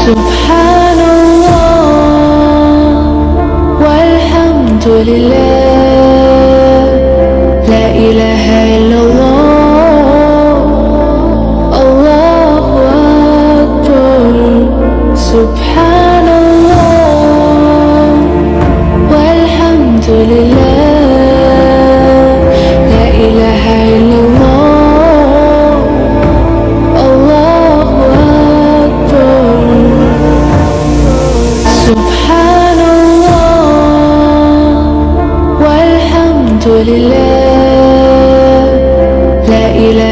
سبحان الله والحمد لله، لا إله إلا الله، الله أكبر. سبحان الله والحمد لله، لا إله إلا الله، الله أكبر. سبحان الله والحمد لله، لا إله